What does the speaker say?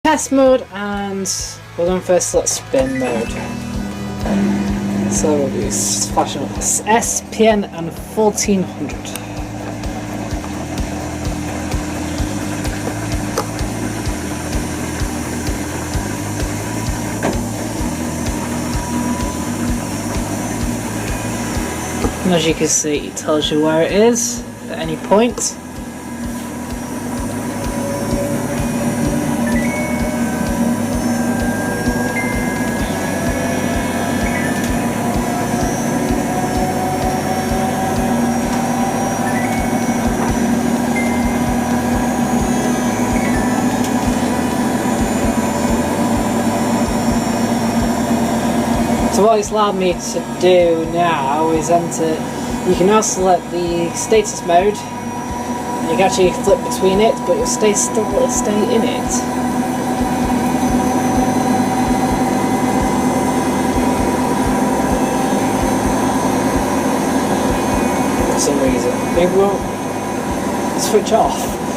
test mode, and we're going first let's spin mode. So we'll do flashing SPN and 1400. And as you can see, it tells you where it is at any point. So what it's allowed me to do now is enter, you can now select the status mode, you can actually flip between it, but you'll stay in it. For some reason. Maybe we won't switch off.